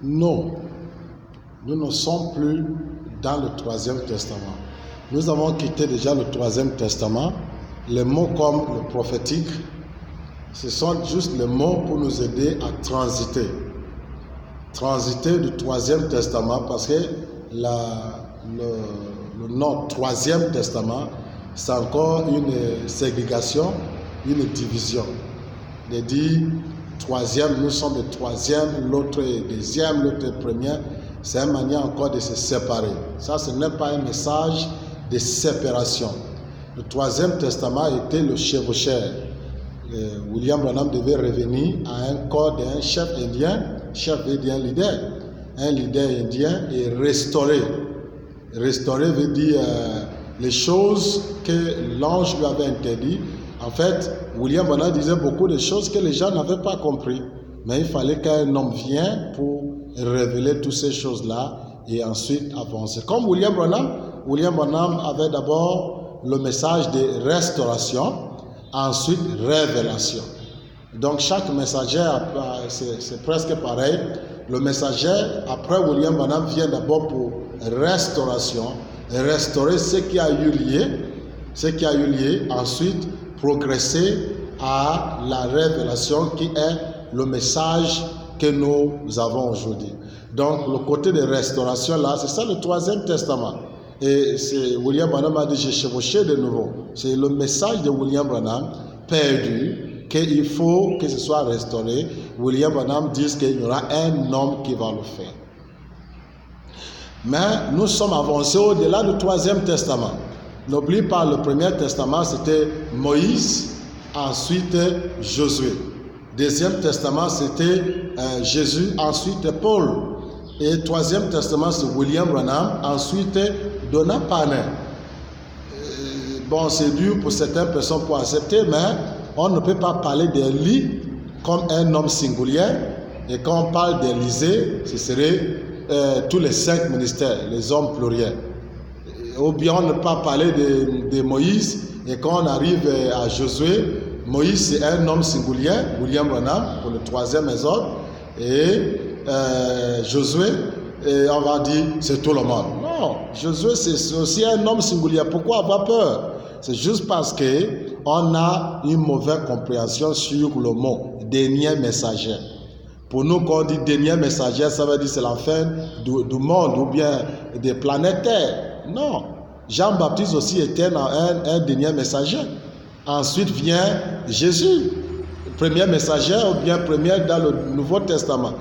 Non, nous ne sommes plus dans le Troisième Testament. Nous avons quitté déjà le Troisième Testament. Les mots comme le prophétique, ce sont juste les mots pour nous aider à transiter. Transiter du Troisième Testament parce que le nom Troisième Testament, c'est encore une ségrégation, une division. De dire troisième, nous sommes le troisième, l'autre est deuxième, l'autre est premier. C'est une manière encore de se séparer. Ça, ce n'est pas un message de séparation. Le Troisième Testament était le chevaucheur. William Branham devait revenir à un corps d'un chef indien leader. Un leader indien et restaurer. Restaurer veut dire les choses que l'ange lui avait interdites. En fait, William Branham disait beaucoup de choses que les gens n'avaient pas compris. Mais il fallait qu'un homme vienne pour révéler toutes ces choses-là et ensuite avancer. Comme William Branham avait d'abord le message de restauration, ensuite révélation. Donc chaque messager, c'est presque pareil. Le messager, après William Branham, vient d'abord pour restauration, restaurer ce qui a eu lieu, ensuite progresser à la révélation qui est le message que nous avons aujourd'hui. Donc le côté de restauration là, c'est ça le Troisième Testament. Et c'est William Branham a dit, j'ai chevauché de nouveau. C'est le message de William Branham perdu, qu'il faut que ce soit restauré. William Branham dit qu'il y aura un homme qui va le faire. Mais nous sommes avancés au-delà du Troisième Testament. N'oublie pas, le Premier Testament, c'était Moïse, ensuite Josué. Deuxième Testament, c'était Jésus, ensuite Paul. Et Troisième Testament, c'est William Branham, ensuite Donna Parner. Bon, c'est dur pour certaines personnes pour accepter, mais on ne peut pas parler d'Élie comme un homme singulier. Et quand on parle d'Élysée, ce serait tous les 5 ministères, les hommes pluriels. Ou bien on ne peut pas parler de Moïse, et quand on arrive à Josué, Moïse c'est un homme singulier, William Branham, pour le troisième exode, et Josué, et on va dire c'est tout le monde. Non, Josué c'est aussi un homme singulier. Pourquoi avoir peur? C'est juste parce qu'on a une mauvaise compréhension sur le mot dernier messager. Pour nous, quand on dit dernier messager, ça veut dire c'est la fin du monde ou bien des planètes Terre. Non, Jean-Baptiste aussi était un dernier messager. Ensuite vient Jésus, premier messager ou bien premier dans le Nouveau Testament.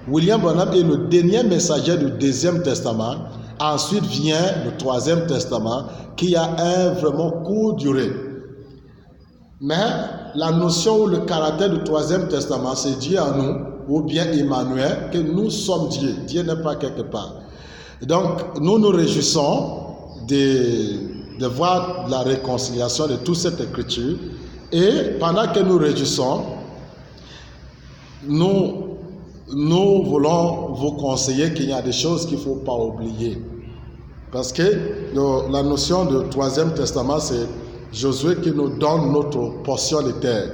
William Branham est le dernier messager du Deuxième Testament. Ensuite vient le Troisième Testament qui a un vraiment court durée. Mais la notion ou le caractère du Troisième Testament, c'est Dieu en nous, ou bien Emmanuel, que nous sommes Dieu. Dieu n'est pas quelque part. Donc, nous nous réjouissons de voir la réconciliation de toute cette écriture. Et pendant que nous réjouissons, nous voulons vous conseiller qu'il y a des choses qu'il ne faut pas oublier. Parce que la notion du Troisième Testament, c'est Josué qui nous donne notre portion de terre.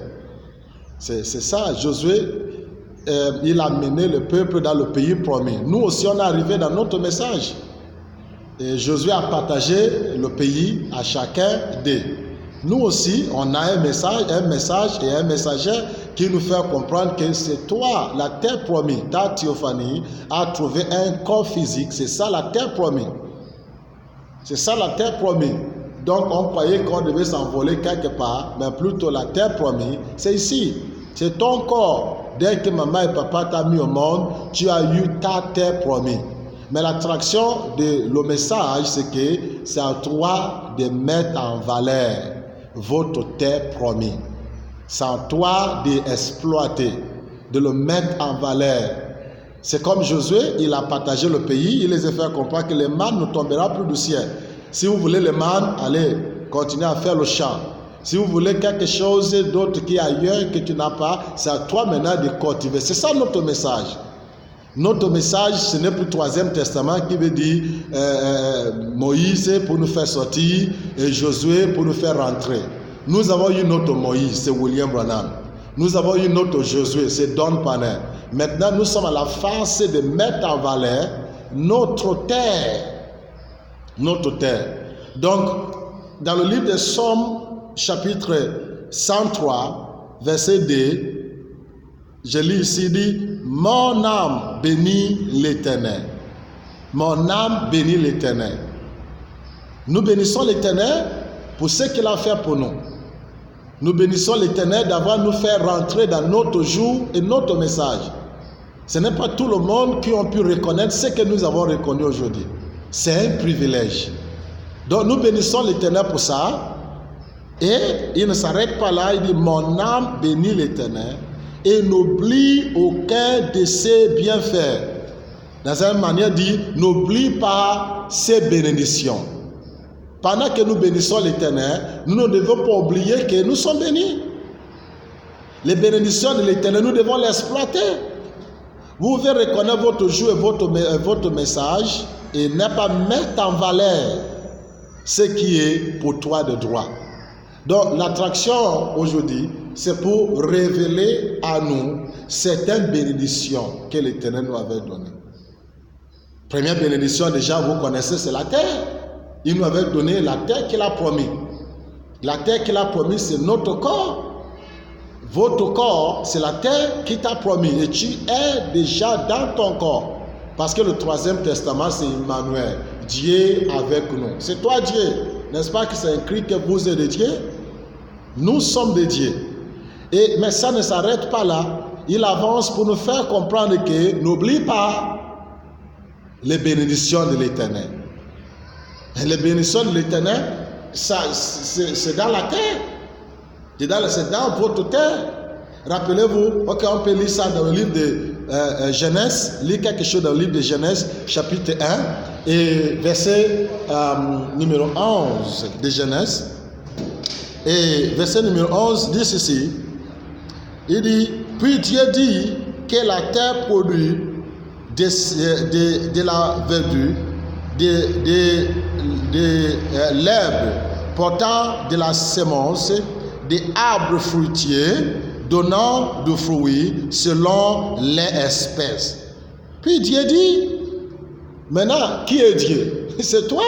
C'est ça, Josué, il a mené le peuple dans le pays promis. Nous aussi, on est arrivé dans notre message. Et Josué a partagé le pays à chacun d'eux. Nous aussi, on a un message et un messager qui nous fait comprendre que c'est toi, la terre promise. Ta théophanie a trouvé un corps physique. C'est ça la terre promise. C'est ça la terre promise. Donc on croyait qu'on devait s'envoler quelque part, mais plutôt la terre promise, c'est ici. C'est ton corps. Dès que maman et papa t'ont mis au monde, tu as eu ta terre promise. Mais l'attraction de le message, c'est que c'est à toi de mettre en valeur votre terre promise. C'est à toi d'exploiter, de le mettre en valeur. C'est comme Josué, il a partagé le pays, il les a fait comprendre que le manne ne tombera plus du ciel. Si vous voulez le manne, allez, continuez à faire le champ. Si vous voulez quelque chose d'autre qui est ailleurs, que tu n'as pas, c'est à toi maintenant de cultiver. C'est ça notre message. Notre message, ce n'est plus le Troisième Testament qui veut dire Moïse pour nous faire sortir et Josué pour nous faire rentrer. Nous avons eu notre Moïse, c'est William Branham. Nous avons eu notre Josué, c'est Don Parner. Maintenant, nous sommes à la phase de mettre en valeur notre terre. Notre terre. Donc, dans le livre de Psaumes, chapitre 103, verset 2, je lis ici, dit, mon âme bénit l'Éternel. Mon âme bénit l'Éternel. Nous bénissons l'Éternel pour ce qu'il a fait pour nous. Nous bénissons l'Éternel d'avoir nous fait rentrer dans notre jour et notre message. Ce n'est pas tout le monde qui a pu reconnaître ce que nous avons reconnu aujourd'hui. C'est un privilège. Donc nous bénissons l'Éternel pour ça. Et il ne s'arrête pas là, il dit, mon âme bénit l'Éternel et n'oublie aucun de ses bienfaits. Dans une manière, dit, n'oublie pas ses bénédictions. Pendant que nous bénissons l'Éternel, nous ne devons pas oublier que nous sommes bénis. Les bénédictions de l'Éternel, nous devons l'exploiter. Vous pouvez reconnaître votre jour et votre message et ne pas mettre en valeur ce qui est pour toi de droit. Donc l'attraction aujourd'hui, c'est pour révéler à nous certaines bénédictions que l'Éternel nous avait données. Première bénédiction, déjà, vous connaissez, c'est la terre. Il nous avait donné la terre qu'il a promis. La terre qu'il a promis, c'est notre corps. Votre corps, c'est la terre qu'il t'a promis. Et tu es déjà dans ton corps. Parce que le troisième testament, c'est Emmanuel. Dieu avec nous. C'est toi Dieu. N'est-ce pas que c'est écrit que vous êtes de Dieu? Nous sommes de Dieu. Mais ça ne s'arrête pas là. Il avance pour nous faire comprendre que n'oublie pas les bénédictions de l'Éternel. Les bénédictions de l'Éternel, c'est dans la terre. C'est dans votre terre. Rappelez-vous, ok, on peut lire ça dans le livre de Genèse. Lire quelque chose dans le livre de Genèse, chapitre 1, et verset numéro 11 de Genèse. Et verset numéro 11 dit ceci. Il dit, puis Dieu dit que la terre produit de la verdure, de l'herbe portant de la semence, des arbres fruitiers donnant du fruit selon les espèces. Puis Dieu dit, maintenant, qui est Dieu? C'est toi.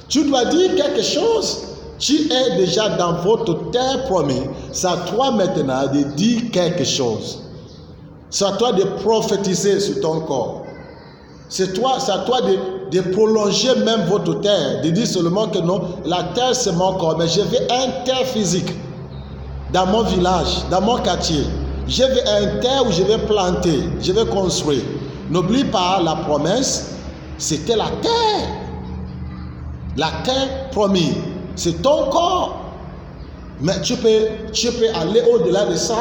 Tu dois dire quelque chose. Tu es déjà dans votre terre promise. C'est à toi maintenant de dire quelque chose. C'est à toi de prophétiser sur ton corps. C'est à toi de prolonger même votre terre, de dire seulement que non, la terre c'est mon corps, mais je veux un terre physique dans mon village, dans mon quartier. Je veux un terre où je vais planter, je vais construire. N'oublie pas la promesse, c'était la terre. La terre promise, c'est ton corps. Mais tu peux aller au-delà de ça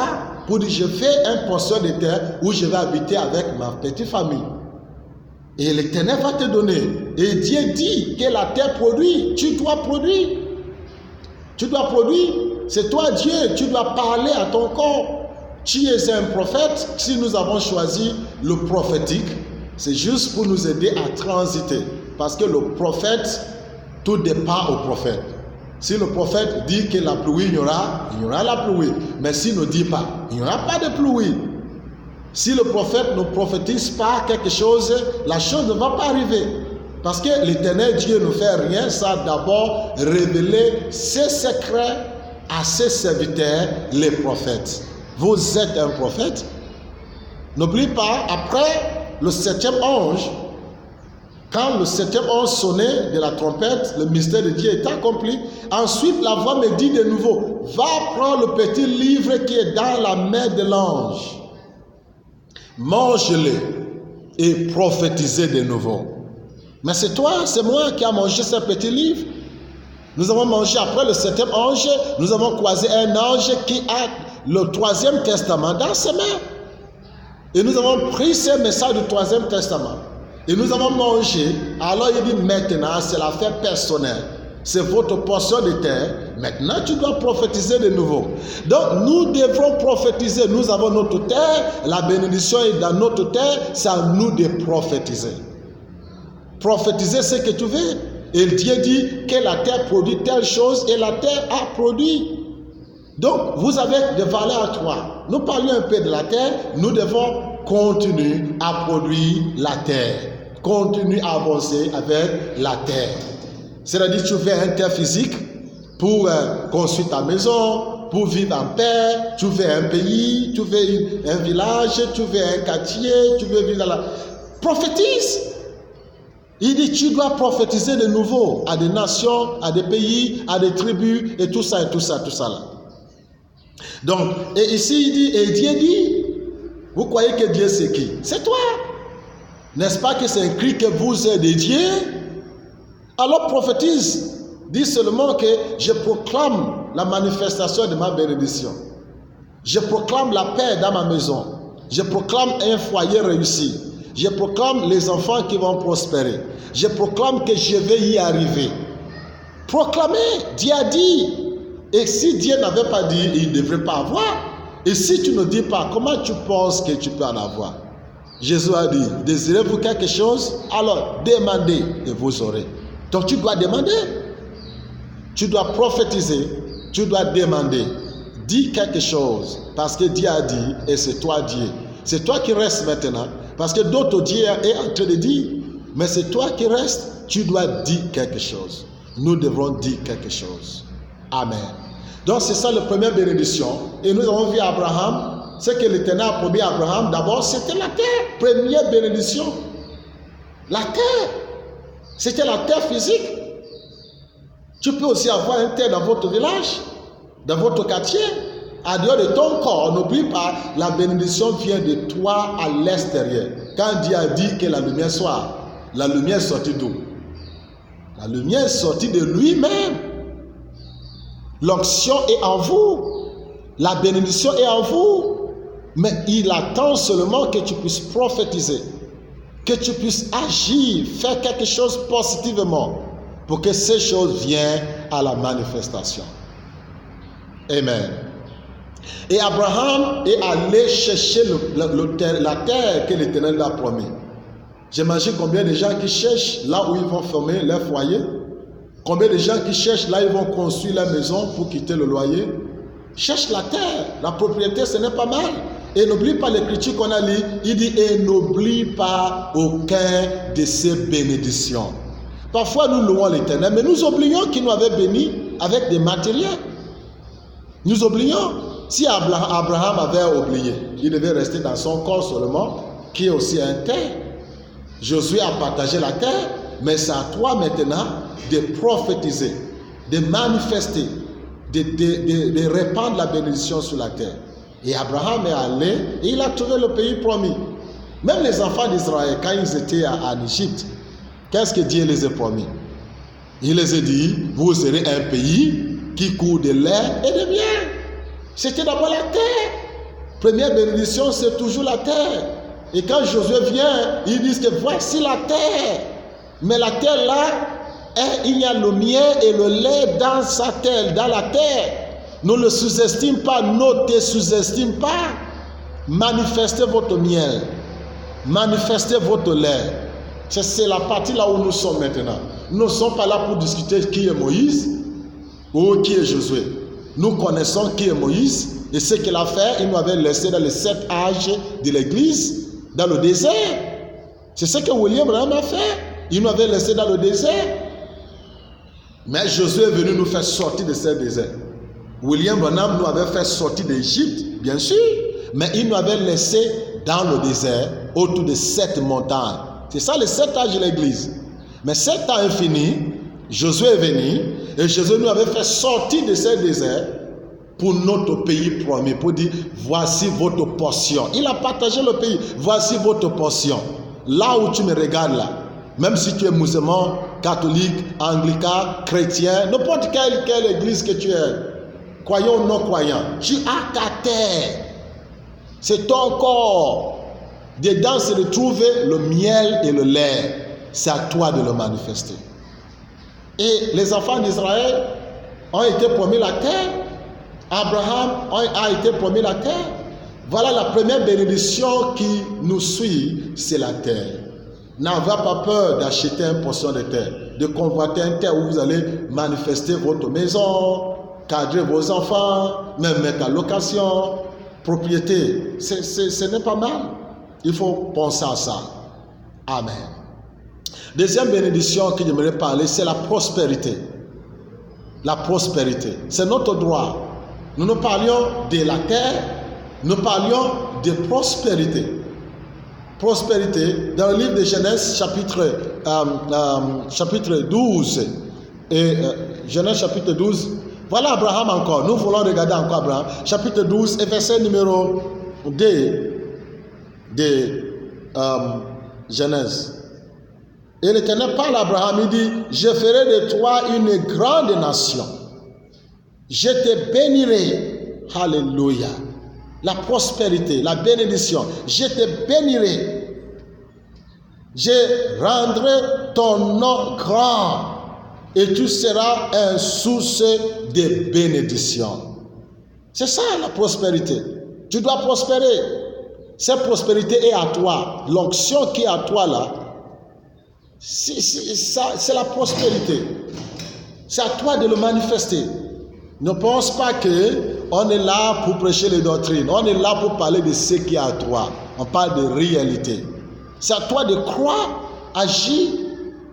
pour dire je fais un portion de terre où je vais habiter avec ma petite famille. Et l'Éternel va te donner. Et Dieu dit que la terre produit. Tu dois produire. Tu dois produire. C'est toi Dieu. Tu dois parler à ton corps. Tu es un prophète. Si nous avons choisi le prophétique, c'est juste pour nous aider à transiter. Parce que le prophète, tout dépend au prophète. Si le prophète dit que la pluie, il y aura la pluie. Mais s'il ne dit pas, il n'y aura pas de pluie. Si le prophète ne prophétise pas quelque chose, la chose ne va pas arriver. Parce que l'Éternel Dieu ne fait rien sans d'abord révéler ses secrets à ses serviteurs, les prophètes. Vous êtes un prophète. N'oublie pas, après le 7e ange, quand le 7e ange sonnait de la trompette, le mystère de Dieu est accompli. Ensuite, la voix me dit de nouveau, va prendre le petit livre qui est dans la main de l'ange. Mange-le et prophétisez de nouveau. Mais c'est toi, c'est moi qui a mangé ce petit livre. Nous avons mangé après le 7e ange, nous avons croisé un ange qui a le 3e testament dans ses mains. Et nous avons pris ce message du 3e testament. Et nous avons mangé. Alors il dit maintenant, c'est l'affaire personnelle. C'est votre portion de terre. Maintenant, tu dois prophétiser de nouveau. Donc, nous devrons prophétiser. Nous avons notre terre. La bénédiction est dans notre terre. C'est à nous de prophétiser. Prophétiser ce que tu veux. Et Dieu dit que la terre produit telle chose et la terre a produit. Donc, vous avez des valeurs à toi. Nous parlons un peu de la terre. Nous devons continue à produire la terre. Continue à avancer avec la terre. C'est-à-dire tu fais un terre physique pour construire ta maison, pour vivre en paix. Tu fais un pays, tu fais un village, tu fais un quartier, tu veux vivre dans la... Prophétise. Il dit tu dois prophétiser de nouveau à des nations, à des pays, à des tribus et tout ça là. Donc, et ici il dit, et Dieu dit, vous croyez que Dieu c'est qui? C'est toi. N'est-ce pas que c'est écrit que vous êtes des dieux? Alors prophétise. Dis seulement que je proclame la manifestation de ma bénédiction. Je proclame la paix dans ma maison. Je proclame un foyer réussi. Je proclame les enfants qui vont prospérer. Je proclame que je vais y arriver. Proclamez. Dieu a dit. Et si Dieu n'avait pas dit, il ne devrait pas avoir. Et si tu ne dis pas, comment tu penses que tu peux en avoir? Jésus a dit, désirez-vous quelque chose? Alors demandez et vous aurez. Donc tu dois demander. Tu dois prophétiser, tu dois demander. Dis quelque chose, parce que Dieu a dit, et c'est toi Dieu. C'est toi qui restes maintenant, parce que d'autres Dieu est en train de dire, mais c'est toi qui restes, tu dois dire quelque chose. Nous devrons dire quelque chose. Amen. Donc c'est ça la première bénédiction. Et nous avons vu Abraham, ce que l'Éternel a promis à Abraham, d'abord c'était la terre, première bénédiction. La terre, c'était la terre physique. Tu peux aussi avoir un terre dans votre village, dans votre quartier, à dehors de ton corps. N'oublie pas, la bénédiction vient de toi à l'extérieur. Quand Dieu a dit que la lumière soit, la lumière est sortie d'où? La lumière est sortie de lui-même. L'onction est en vous. La bénédiction est en vous. Mais il attend seulement que tu puisses prophétiser, que tu puisses agir, faire quelque chose positivement, pour que ces choses viennent à la manifestation. Amen. Et Abraham est allé chercher la terre que l'Éternel lui a promis. J'imagine combien de gens qui cherchent là où ils vont former leur foyer. Combien de gens qui cherchent là où ils vont construire leur maison pour quitter le loyer. Cherche la terre, la propriété, ce n'est pas mal. Et n'oublie pas l'écriture qu'on a lue. Il dit, et n'oublie pas aucun de ces bénédictions. Parfois, nous louons l'Éternel, mais nous oublions qu'il nous avait bénis avec des matériels. Nous oublions. Si Abraham avait oublié, il devait rester dans son corps seulement, qui est aussi un terre. Josué a partagé la terre, mais c'est à toi maintenant de prophétiser, de manifester, de répandre la bénédiction sur la terre. Et Abraham est allé et il a trouvé le pays promis. Même les enfants d'Israël, quand ils étaient en Égypte, qu'est-ce que Dieu les a promis? Il les a dit, vous serez un pays qui coule de lait et de miel. C'était d'abord la terre. Première bénédiction, c'est toujours la terre. Et quand Josué vient, ils disent que voici la terre. Mais la terre là, il y a le miel et le lait dans sa terre, dans la terre. Ne le sous-estime pas, ne te sous-estime pas. Manifestez votre miel. Manifestez votre lait. C'est la partie là où nous sommes maintenant. Nous ne sommes pas là pour discuter qui est Moïse ou qui est Josué. Nous connaissons qui est Moïse et ce qu'il a fait. Il nous avait laissé dans les 7 âges de l'église, dans le désert. C'est ce que William Branham a fait. Il nous avait laissé dans le désert. Mais Josué est venu nous faire sortir de ce désert. William Branham nous avait fait sortir d'Égypte, bien sûr. Mais il nous avait laissé dans le désert, autour de 7 montagnes. C'est ça les 7 âges de l'église. Mais 7 ans est fini. Josué est venu. Et Josué nous avait fait sortir de ce désert pour notre pays promis. Pour dire, voici votre portion. Il a partagé le pays. Voici votre portion. Là où tu me regardes là. Même si tu es musulman, catholique, anglican, chrétien, n'importe quelle église que tu es, croyant ou non croyant, tu as ta terre. C'est ton corps. Dedans se retrouve le miel et le lait. C'est à toi de le manifester. Et les enfants d'Israël ont été promis la terre. Abraham a été promis la terre. Voilà la première bénédiction qui nous suit, c'est la terre. N'avez pas peur d'acheter une portion de terre, de convoiter une terre où vous allez manifester votre maison, cadrer vos enfants, même mettre en location, propriété. Ce n'est pas mal. Il faut penser à ça. Amen. Deuxième bénédiction que j'aimerais parler, c'est la prospérité. La prospérité, c'est notre droit. Nous parlions de la terre, nous parlions de prospérité. Prospérité, dans le livre de Genèse, chapitre 12, et Genèse chapitre 12, voilà Abraham encore. Nous voulons regarder encore Abraham, chapitre 12, et verset numéro 2 de Genèse. Et l'Éternel parle à Abraham, il dit, je ferai de toi une grande nation. Je te bénirai. Alléluia. La prospérité, la bénédiction. Je te bénirai. Je rendrai ton nom grand. Et tu seras une source de bénédiction. C'est ça la prospérité. Tu dois prospérer. Cette prospérité est à toi. L'onction qui est à toi là, c'est la prospérité. C'est à toi de le manifester. Ne pense pas qu'on est là pour prêcher les doctrines. On est là pour parler de ce qui est à toi. On parle de réalité. C'est à toi de croire, agir.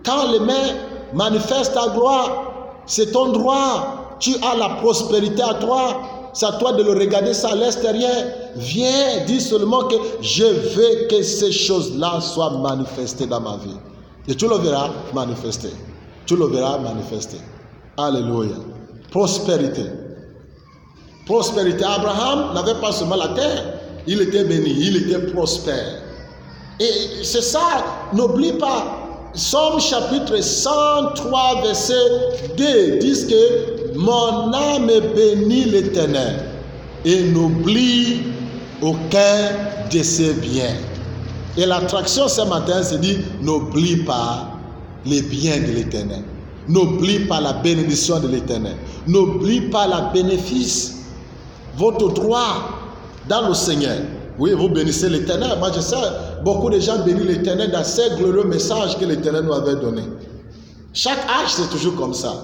Quand les mains manifestent ta gloire, c'est ton droit. Tu as la prospérité à toi. C'est à toi de le regarder ça à l'extérieur. Viens, dis seulement que je veux que ces choses-là soient manifestées dans ma vie. Et tu le verras manifester. Tu le verras manifester. Alléluia. Prospérité. Prospérité. Abraham n'avait pas seulement la terre. Il était béni. Il était prospère. Et c'est ça. N'oublie pas. Somme chapitre 103 verset 2 dit que mon âme bénit l'Éternel et n'oublie aucun de ses biens. Et l'attraction ce matin se dit, n'oublie pas les biens de l'Éternel. N'oublie pas la bénédiction de l'Éternel. N'oublie pas la bénéfice, votre droit dans le Seigneur. Oui, vous bénissez l'Éternel. Moi, je sais, beaucoup de gens bénissent l'Éternel dans ces glorieux messages que l'Éternel nous avait donnés. Chaque âge, c'est toujours comme ça.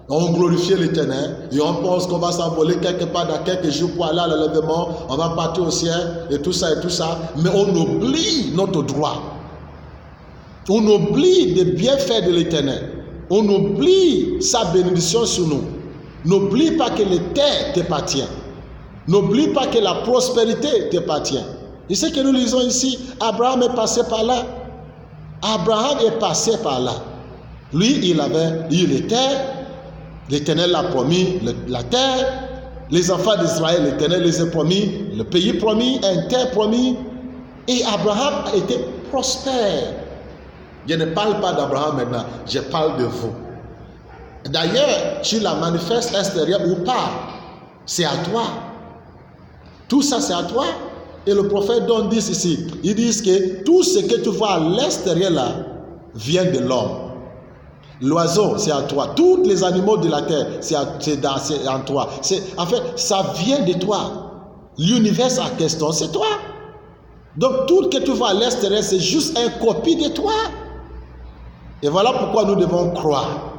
On glorifie l'Éternel et on pense qu'on va s'envoler quelque part dans quelques jours pour aller à l'enlèvement. On va partir au ciel et tout ça et tout ça. Mais on oublie notre droit. On oublie les bienfaits de l'Éternel. On oublie sa bénédiction sur nous. N'oublie pas que les terres t'appartiennent. N'oublie pas que la prospérité t'appartient. Et ce que nous lisons ici, Abraham est passé par là. Abraham est passé par là. Lui, il avait eu les terres. L'Éternel l'a promis la terre. Les enfants d'Israël, l'Éternel les a promis le pays promis, un terre promis. Et Abraham était prospère. Je ne parle pas d'Abraham maintenant, je parle de vous. D'ailleurs, tu la manifestes extérieure ou pas, c'est à toi. Tout ça, c'est à toi. Et le prophète donne dit ici, ils disent que tout ce que tu vois à l'extérieur là, vient de l'homme. L'oiseau, c'est à toi. Tous les animaux de la terre, c'est en toi. En fait, ça vient de toi. L'univers en question, c'est toi. Donc, tout ce que tu vois à l'extérieur, c'est juste une copie de toi. Et voilà pourquoi nous devons croire.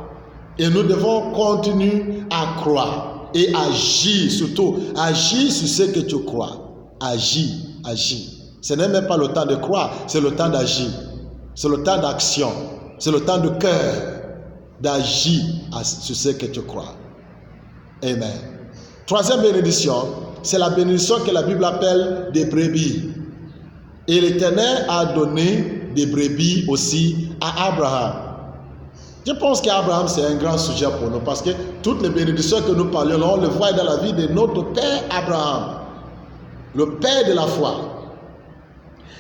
Et nous devons continuer à croire. Et agir, surtout. Agir sur ce que tu crois. Agir, agir. Ce n'est même pas le temps de croire, c'est le temps d'agir. C'est le temps d'action. C'est le temps de cœur d'agir sur ce que tu crois. Amen. Troisième bénédiction, c'est la bénédiction que la Bible appelle des brebis. Et l'Éternel a donné des brebis aussi à Abraham. Je pense qu'Abraham, c'est un grand sujet pour nous parce que toutes les bénédictions que nous parlons, on le voit dans la vie de notre père Abraham, le père de la foi.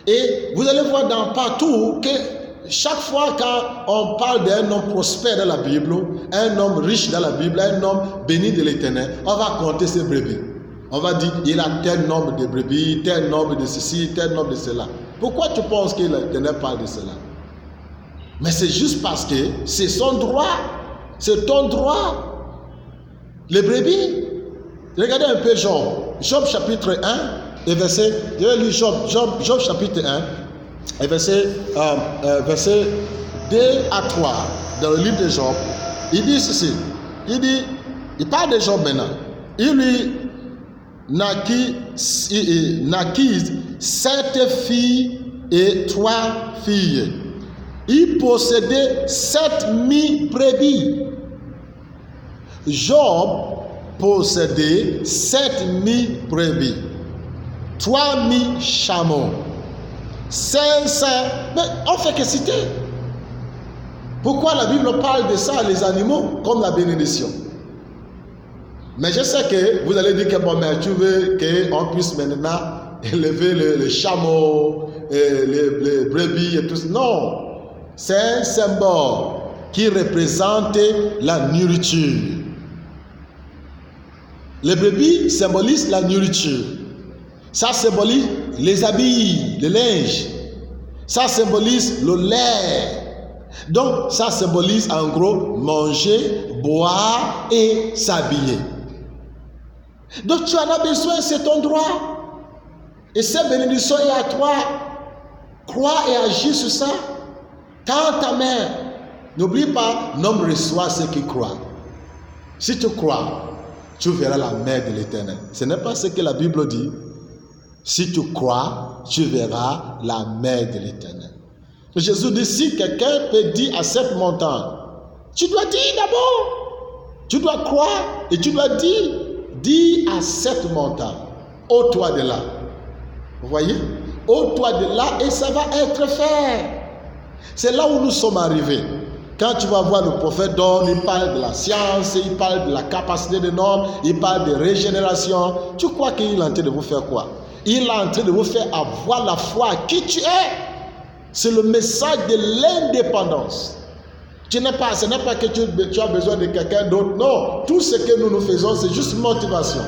Et vous allez voir partout que chaque fois quand on parle d'un homme prospère dans la Bible, un homme riche dans la Bible, un homme béni de l'Éternel, on va compter ses brebis. On va dire, il a tel nombre de brebis, tel nombre de ceci, tel nombre de cela. Pourquoi tu penses que l'Éternel parle de cela? Mais c'est juste parce que c'est son droit. C'est ton droit. Les brebis. Regardez un peu Job. Job chapitre 1 et verset... Je vais lire Job chapitre 1 et verset 2 à 3 dans le livre de Job. Il dit ceci. Il parle de Job maintenant. Il lui naquit 7 filles et 3 filles. Il possédait 7000 brebis. Job possédait 7000 brebis, 3000 chameaux, 500. Mais on fait que citer. Pourquoi la Bible parle de ça, les animaux, comme la bénédiction? Mais je sais que vous allez dire que bon, mais tu veux qu'on puisse maintenant élever les chameaux, les brebis et tout ça. Non, c'est un symbole qui représente la nourriture. Les brebis symbolisent la nourriture. Ça symbolise les habits, le linge. Ça symbolise le lait. Donc, ça symbolise en gros manger, boire et s'habiller. Donc, tu en as besoin, c'est ton droit. Et cette bénédiction est à toi. Crois et agis sur ça. Tends ta main. N'oublie pas, l'homme reçoit ce qu'il croit. Si tu crois, tu verras la main de l'Éternel. Ce n'est pas ce que la Bible dit. Si tu crois, tu verras la main de l'Éternel. Jésus dit, si quelqu'un peut dire à cette montagne, tu dois dire d'abord, tu dois croire et tu dois dire, dis à cette montagne, ôte-toi de là. Vous voyez? Ôte-toi de là et ça va être fait. C'est là où nous sommes arrivés. Quand tu vas voir le prophète d'On, il parle de la science, il parle de la capacité de l'homme, il parle de régénération. Tu crois qu'il est en train de vous faire quoi? Il est en train de vous faire avoir la foi à qui tu es. C'est le message de l'indépendance. Ce n'est pas que tu as besoin de quelqu'un d'autre. Non, tout ce que nous faisons, c'est juste motivation.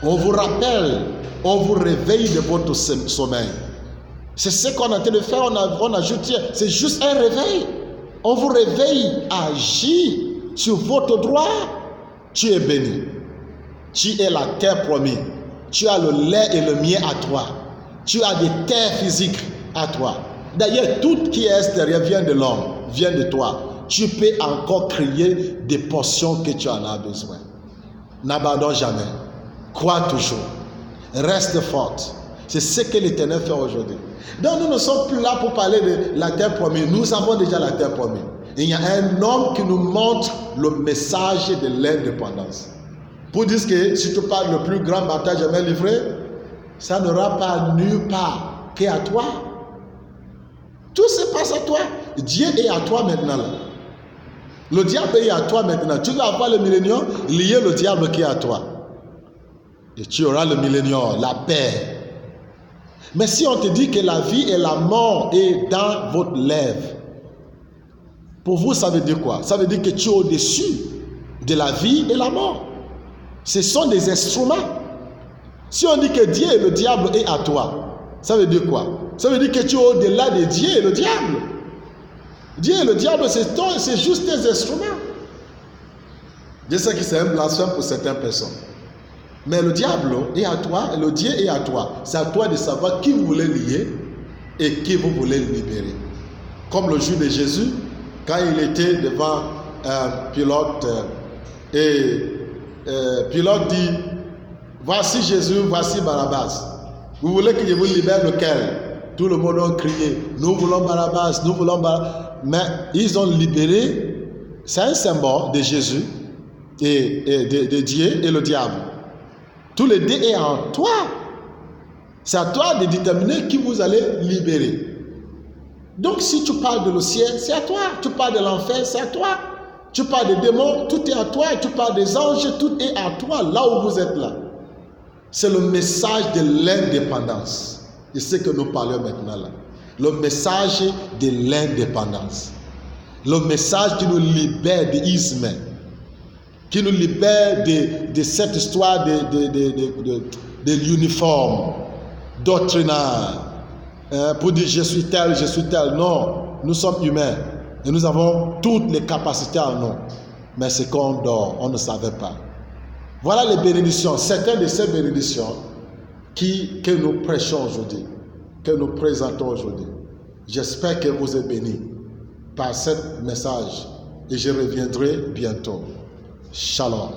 On vous rappelle, on vous réveille de votre sommeil. C'est ce qu'on est en train de faire, on ajoute, c'est juste un réveil. On vous réveille à agir sur votre droit. Tu es béni. Tu es la terre promise. Tu as le lait et le miel à toi. Tu as des terres physiques à toi. D'ailleurs, tout qui est extérieur vient de l'homme, vient de toi. Tu peux encore créer des portions que tu en as besoin. N'abandonne jamais. Crois toujours. Reste forte. C'est ce que l'Éternel fait aujourd'hui. Donc nous ne sommes plus là pour parler de la terre promise. Nous avons déjà la terre promise. Il y a un homme qui nous montre le message de l'indépendance. Pour dire que si tu parles le plus grand bataille jamais livré, ça n'aura pas nulle part qu'à toi. Tout se passe à toi. Dieu est à toi maintenant. Là. Le diable est à toi maintenant. Tu vas avoir le millénium, lié le diable qui est à toi. Et tu auras le millénium, la paix. Mais si on te dit que la vie et la mort est dans votre lèvre, pour vous, ça veut dire quoi? Ça veut dire que tu es au-dessus de la vie et la mort. Ce sont des instruments. Si on dit que Dieu et le diable est à toi, ça veut dire quoi? Ça veut dire que tu es au-delà de Dieu et le diable. Dieu et le diable, c'est juste des instruments. Je sais que c'est un blasphème pour certaines personnes. Mais le diable est à toi et le Dieu est à toi. C'est à toi de savoir qui vous voulez lier et qui vous voulez libérer. Comme le jour de Jésus, quand il était devant Pilate, Pilate dit, voici Jésus, voici Barabbas. Vous voulez que je vous libère lequel? Tout le monde a crié, nous voulons Barabbas, nous voulons Barabbas. Mais ils ont libéré, c'est un symbole de Jésus et de Dieu et le diable. Tous les deux est en toi. C'est à toi de déterminer qui vous allez libérer. Donc si tu parles de le ciel, c'est à toi. Tu parles de l'enfer, c'est à toi. Tu parles des démons, tout est à toi. Et tu parles des anges, tout est à toi, là où vous êtes là. C'est le message de l'indépendance. Et c'est ce que nous parlons maintenant là. Le message de l'indépendance. Le message qui nous libère de l'isme. Qui nous libère de cette histoire de l'uniforme doctrinal. Pour dire je suis tel. Non, nous sommes humains. Et nous avons toutes les capacités en nous. Mais c'est qu'on dort, on ne savait pas. Voilà les bénédictions, certaines de ces bénédictions que nous prêchons aujourd'hui, que nous présentons aujourd'hui. J'espère que vous êtes bénis par ce message et je reviendrai bientôt. Shalom.